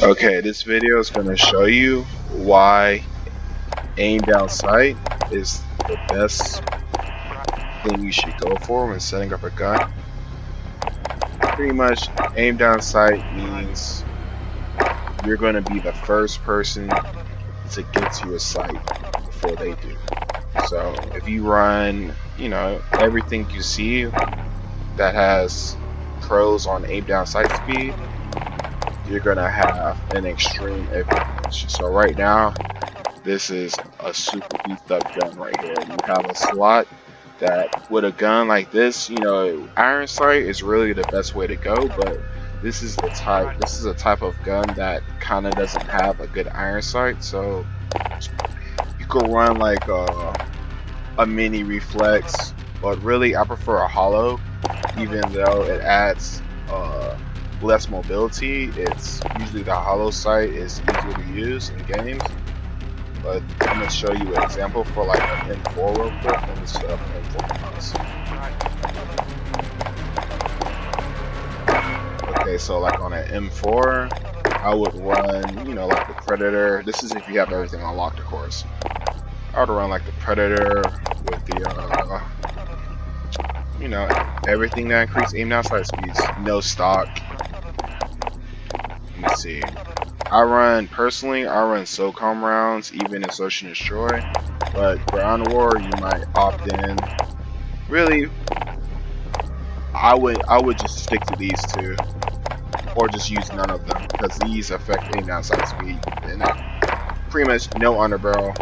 Okay, this video is going to show you why aim down sight is the best thing you should go for when setting up a gun. Pretty much, aim down sight means you're going to be the first person to get to your sight before they do. So if you run, everything you see that has pros on aim down sight speed, you're gonna have an extreme advantage. So right now, this is a super beefed up gun right here. You have a slot that with a gun like this, iron sight is really the best way to go, but this is a type of gun that kind of doesn't have a good iron sight, so you could run like a mini reflex, but really I prefer a hollow, even though it adds less mobility. It's usually the hollow sight is easier to use in games, but I'm going to show you an example for like an M4 real quick. Let me set up an M4. Okay, so like on an M4 I would run, like the Predator. This is if you have everything unlocked, of course. I would run like the Predator with the everything that increases aim down sight speeds, no stock. Let me see. I run SOCOM rounds, even in Search and Destroy, but Ground War you might opt in. Really, I would just stick to these two, or just use none of them, because these affect aim down sight speed, and pretty much no underbarrel.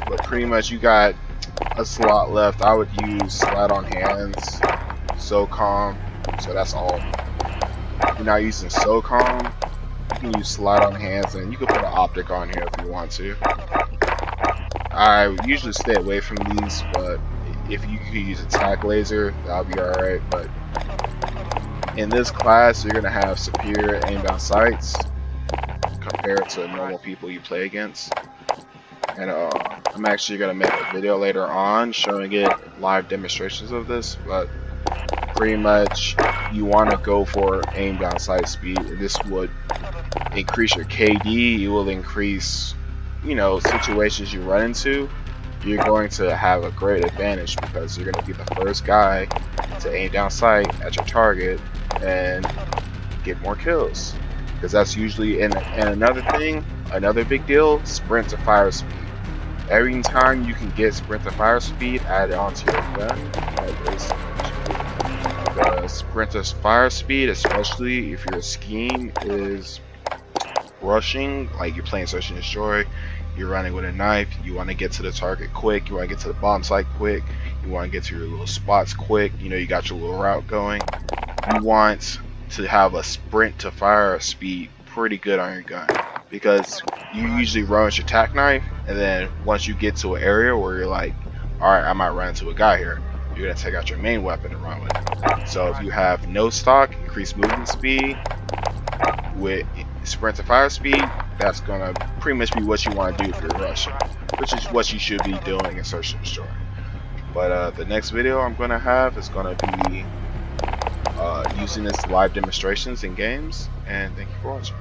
But pretty much you got a slot left. I would use slide on hands, SOCOM, so that's all. If you're not using SOCOM, you can use slide on hands, and you can put an optic on here if you want to. I usually stay away from these, but if you could use a tac laser, that'll be alright. But in this class, you're going to have superior aim down sights compared to normal people you play against. And I'm actually going to make a video later on showing it live demonstrations of this, but pretty much you want to go for aim down sight speed. This would increase your KD, it will increase, situations you run into. You're going to have a great advantage because you're going to be the first guy to aim down sight at your target and get more kills. Because that's usually, and another big deal, sprint to fire speed. Every time you can get sprint to fire speed added onto your gun, the sprint to fire speed, especially if your scheme is rushing, like you're playing Search and Destroy, you're running with a knife, you want to get to the target quick, you want to get to the bomb site quick, you want to get to your little spots quick, you got your little route going, you want to have a sprint to fire speed pretty good on your gun, because you usually run with your tac knife, and then once you get to an area where you're like, alright, I might run into a guy here, you're going to take out your main weapon and run with it. So if you have no stock, increased movement speed with sprint to fire speed, that's going to pretty much be what you want to do if you're rushing, which is what you should be doing in Search and Destroy. But the next video I'm going to have is going to be using this live demonstrations in games, and thank you for watching.